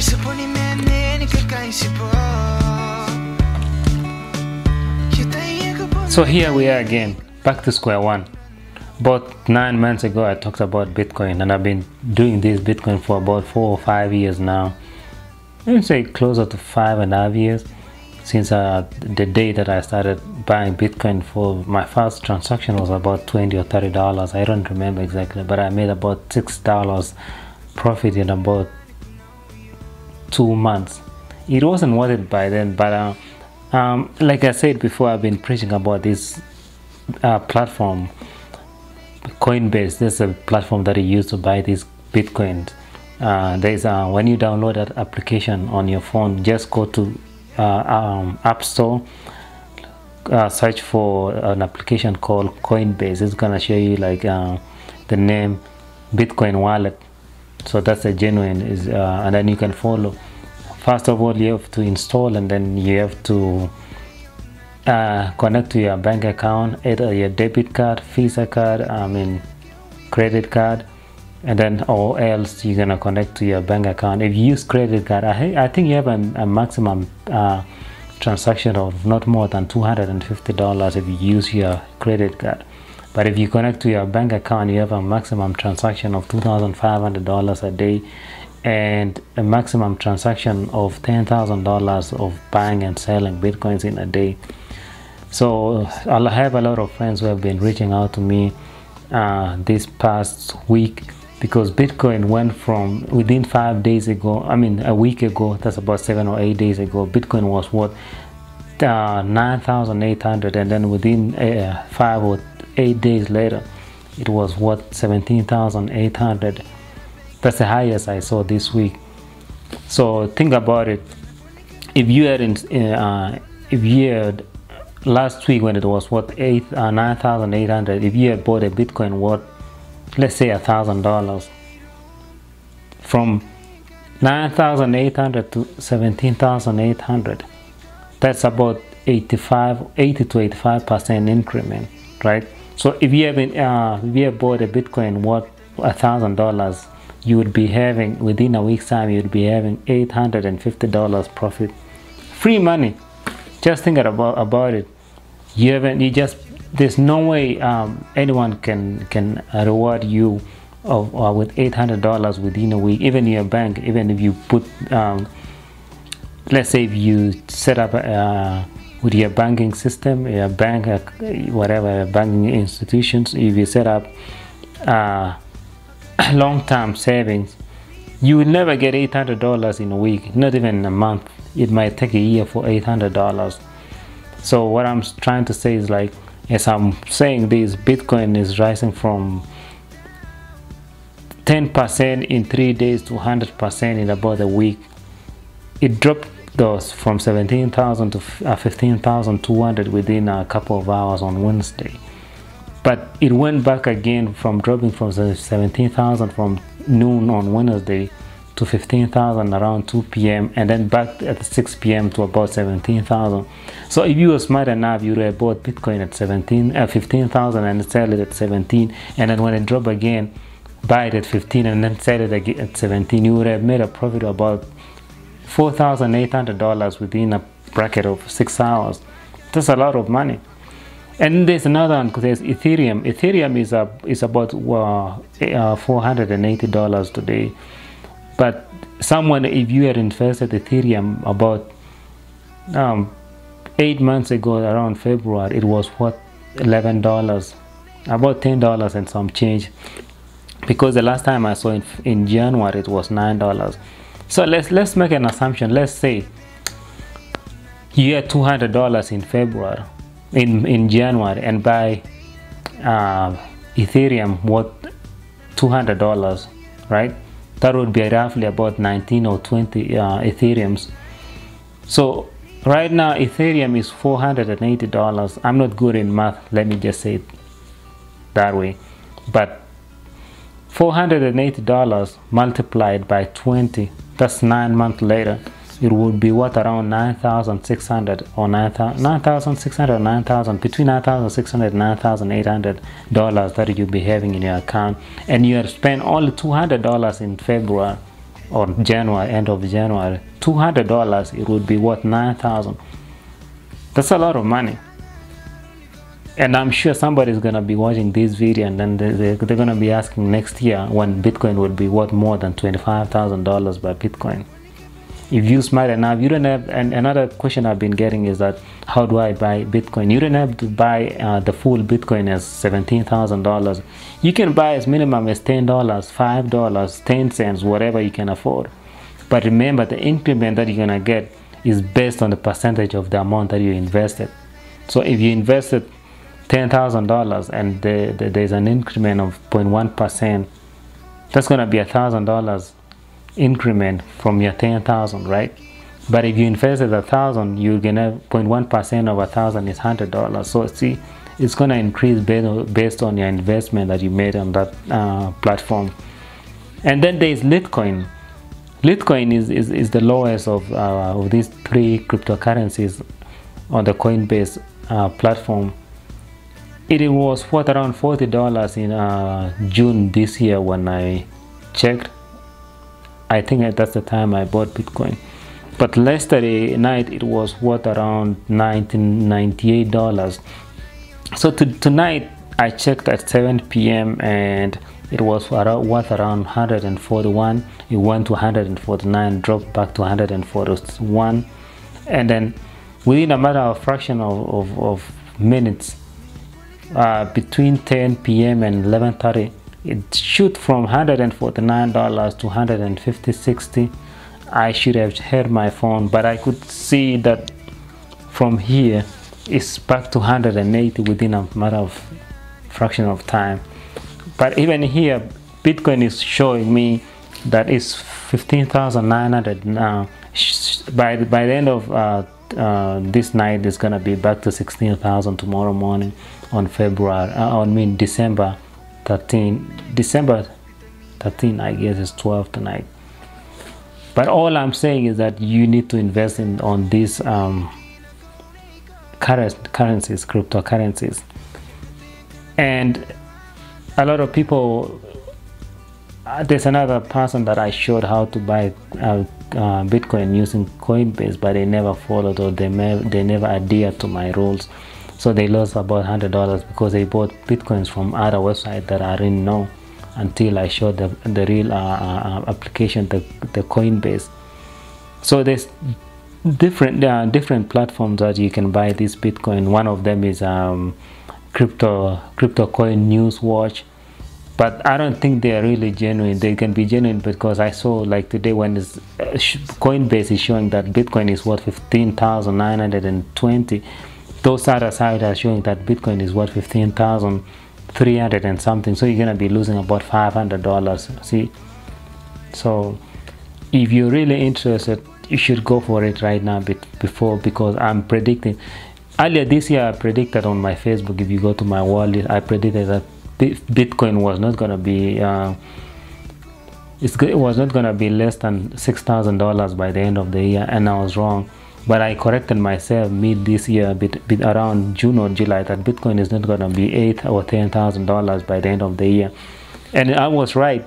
So here we are again, back to square one. About 9 months ago I talked about Bitcoin, and I've been doing this Bitcoin for about 4 or 5 years now. I would say closer to 5.5 years since the day that I started buying Bitcoin. For my first transaction was about $20 or $30. I don't remember exactly, but I made about $6 profit in about 2 months. It wasn't worth it by then, but like I said before, I've been preaching about this platform, Coinbase. This is a platform that you use to buy these Bitcoins. There's when you download that application on your phone, just go to App Store, search for an application called Coinbase. It's gonna show you like the name Bitcoin wallet. So that's a genuine and then you can follow. First of all, you have to install, and then you have to connect to your bank account, either your debit card, Visa card, credit card, and then or else you're gonna connect to your bank account. If you use credit card, I think you have a maximum transaction of not more than $250 if you use your credit card. But if you connect to your bank account, you have a maximum transaction of $2,500 a day, and a maximum transaction of $10,000 of buying and selling Bitcoins in a day. So I have a lot of friends who have been reaching out to me this past week, because Bitcoin went from within 5 days ago, a week ago, that's about 7 or 8 days ago, Bitcoin was worth 9,800, and then within 5 or 8 days later it was worth 17,800. That's the highest I saw this week. So think about it. If you had last week when it was worth 9,800, if you had bought a Bitcoin worth, let's say $1,000, from 9,800 to 17,800, that's about 80 to 85% increment, right? So if you have bought a Bitcoin worth $1,000, you would be having, within a week's time, you would be having $850 profit. Free money. Just think about it. There's no way anyone can reward you with $800 within a week. Even your bank, even if you put, let's say if you set up with your banking system, your bank, whatever banking institutions, if you set up long-term savings, you will never get $800 in a week, not even in a month. It might take a year for $800. So what I'm trying to say is, like, as I'm saying this, Bitcoin is rising from 10% in 3 days to 100% in about a week. It dropped those from 17,000 to 15,200 within a couple of hours on Wednesday. But it went back again from dropping from 17,000 from noon on Wednesday to 15,000 around 2 p.m. and then back at 6 p.m. to about 17,000. So if you were smart enough, you would have bought Bitcoin at 15,000 and sell it at 17, and then when it dropped again, buy it at 15 and then sell it again at 17. You would have made a profit of about $4,800 within a bracket of 6 hours. That's a lot of money. And there's another one, there's Ethereum. Ethereum is about $480 today. But someone, if you had invested Ethereum about 8 months ago, around February, it was worth $11, about $10 and some change. Because the last time I saw it in January, it was $9. So let's make an assumption. Let's say you had $200 in February. In January, and buy Ethereum worth $200, right? That would be roughly about 19 or 20 Ethereums. So right now Ethereum is $480. I'm not good in math, let me just say it that way, but $480 multiplied by 20, that's 9 months later, it would be what, around 9,600 or 9,600 or 9,000, between 9,600 and 9,800 dollars that you'll be having in your account, and you have spent only $200 in February. or January, end of January, $200, it would be worth 9,000. That's a lot of money. And I'm sure somebody's gonna be watching this video, and then they're gonna be asking next year when Bitcoin will be worth more than $25,000 by Bitcoin. If you're smart enough, you don't have. And another question I've been getting is that, how do I buy Bitcoin? You don't have to buy the full Bitcoin as $17,000. You can buy as minimum as $10, $5, 10 cents, whatever you can afford. But remember, the increment that you're gonna get is based on the percentage of the amount that you invested. So if you invested $10,000 and there's an increment of 0.1%, that's gonna be $1,000 increment from your 10,000, right? But if you invested 1,000, you're gonna 0.1% of 1,000 is $100. So see, it's gonna increase based on your investment that you made on that platform. And then there's Litecoin. Litecoin is the lowest of these three cryptocurrencies on the Coinbase platform. It was worth around $40 in June this year when I checked. I think that's the time I bought Bitcoin. But yesterday night it was worth around $98. So tonight I checked at 7 p.m. and it was worth around 141. It went to 149, dropped back to 141, and then within a matter of fraction of minutes, between 10 p.m. and 11:30, it shoot from $149 to $150.60. I should have heard my phone, but I could see that from here it's back to 180 within a matter of fraction of time. But even here, Bitcoin is showing me that it's 15,900 now. By the end of this night, it's gonna be back to 16,000 tomorrow morning on December 13. December 13, I guess, is 12 tonight. But all I'm saying is that you need to invest on these currencies, cryptocurrencies. And a lot of people, there's another person that I showed how to buy Bitcoin using Coinbase, but they never followed, or they never adhered to my rules. So they lost about $100 because they bought Bitcoins from other websites that I didn't know until I showed the real application, the Coinbase. So there's different platforms that you can buy this Bitcoin. One of them is crypto coin news watch, but I don't think they are really genuine. They can be genuine because I saw, like today, when Coinbase is showing that Bitcoin is worth 15,920. Those other sites are showing that Bitcoin is worth 15,300 and something. So you're gonna be losing about $500. See, so if you're really interested, you should go for it right now because I'm predicting. Earlier this year, I predicted on my Facebook, if you go to my wallet, I predicted that Bitcoin was not gonna be it was not gonna be less than $6,000 by the end of the year, and I was wrong. But I corrected myself mid this year, around June or July, that Bitcoin is not gonna be $8,000 or $10,000 by the end of the year, and I was right.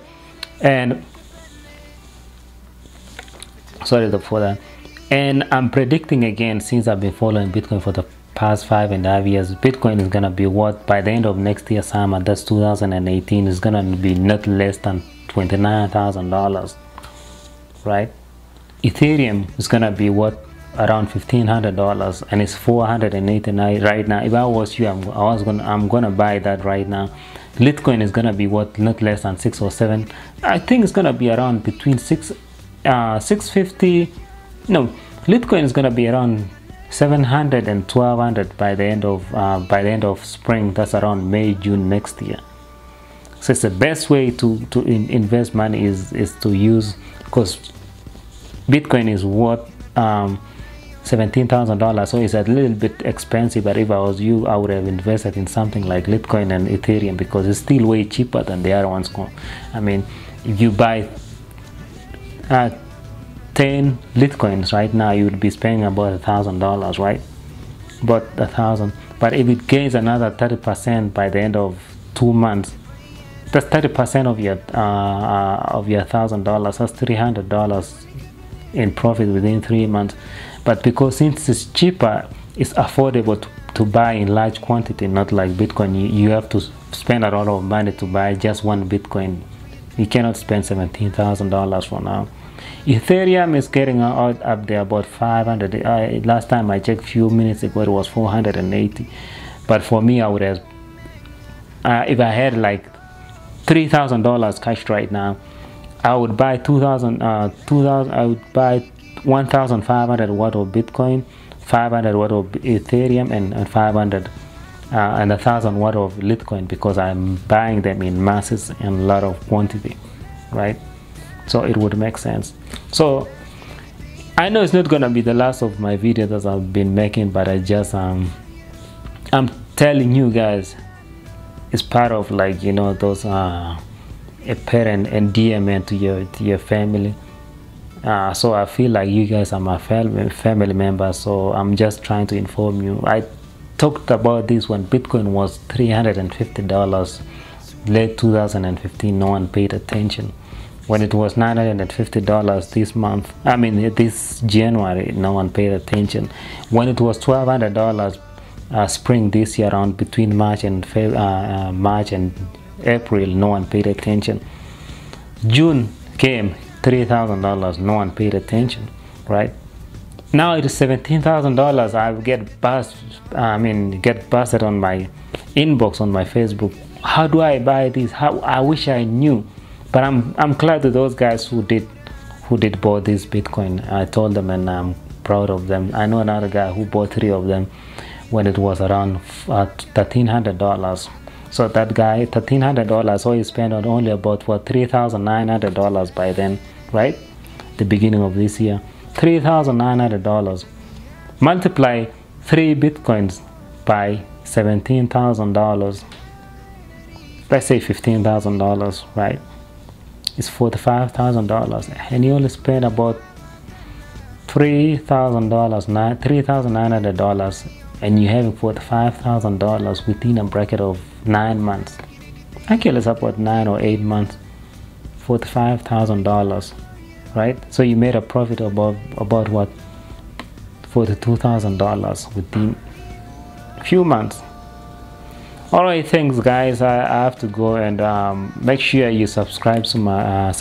And sorry for that. And I'm predicting again, since I've been following Bitcoin for the past 5.5 years, Bitcoin is gonna be what by the end of next year summer, that's 2018, is gonna be not less than $29,000, right? Ethereum is gonna be what, around $1,500, and it's $489 right now. If I was you, I'm gonna buy that right now. Litecoin is gonna be what, not less than 6 or 7. I think it's gonna be around between 650. No, Litecoin is gonna be around 700 and 1200 by the end of spring. That's around May, June next year. So it's the best way to invest money is to use, because Bitcoin is worth $17,000, so it's a little bit expensive. But if I was you, I would have invested in something like Litecoin and Ethereum, because it's still way cheaper than the other ones. I mean, if you buy 10 Litecoins right now, you would be spending about $1,000, right? But $1,000. But if it gains another 30% by the end of 2 months, That's 30% of your $1,000. That's $300 in profit within 3 months. But because since it's cheaper, it's affordable to buy in large quantity, not like Bitcoin. You have to spend a lot of money to buy just one Bitcoin. You cannot spend $17,000 for now. Ethereum is getting out up there about 500. Last time I checked a few minutes ago, it was 480. But for me, I would have, if I had like $3,000 cash right now, I would buy 2,000. I would buy 1,500 watt of Bitcoin, 500 watt of Ethereum, and 500 and 1,000 watt of Litecoin, because I'm buying them in masses and a lot of quantity, right? So it would make sense. So I know it's not gonna be the last of my videos that I've been making, but I just I'm telling you guys, it's part of, like, you know, those a parent endearment to your family. So I feel like you guys are my family members, so I'm just trying to inform you. I talked about this when Bitcoin was $350 late 2015. No one paid attention. When it was $950 this January, no one paid attention. When it was $1,200 spring this year, around between March and April, no one paid attention. June came, $3,000, no one paid attention, right? Now it is $17,000. I get busted on my inbox on my Facebook. How do I buy this? How I wish I knew. But I'm glad to those guys who did buy this Bitcoin. I told them, and I'm proud of them. I know another guy who bought 3 of them when it was around $1,300. So that guy, $1,300, so he spent on only about $3,900 by then, right? The beginning of this year, $3,900. Multiply 3 Bitcoins by $17,000. Let's say $15,000, right? It's $45,000, and you only spend about $3,900, and you have $45,000 within a bracket of 9 months. Actually, it's about 9 or 8 months. $45,000, right? So you made a profit about what? $42,000 within a few months. All right, thanks guys. I have to go, and make sure you subscribe to my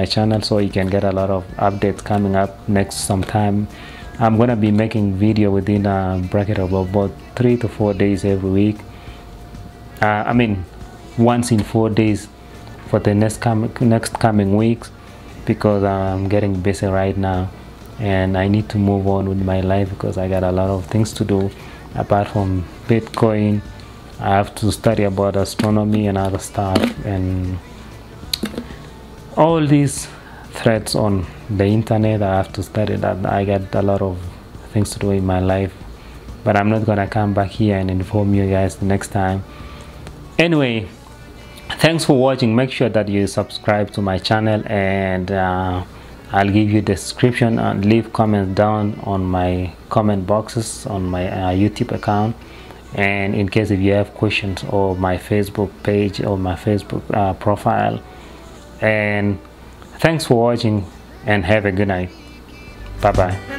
channel so you can get a lot of updates coming up next sometime. I'm gonna be making video within a bracket of about 3 to 4 days every week. Once in 4 days for the next coming weeks, because I'm getting busy right now and I need to move on with my life, because I got a lot of things to do apart from Bitcoin. I have to study about astronomy and other stuff, and all these threads on the internet. I have to study that. I got a lot of things to do in my life, but I'm not gonna come back here and inform you guys the next time. Anyway, thanks for watching. Make sure that you subscribe to my channel, and I'll give you the description and leave comments down on my comment boxes on my YouTube account. And in case if you have questions, or my Facebook page or my Facebook profile. And thanks for watching, and have a good night. Bye bye.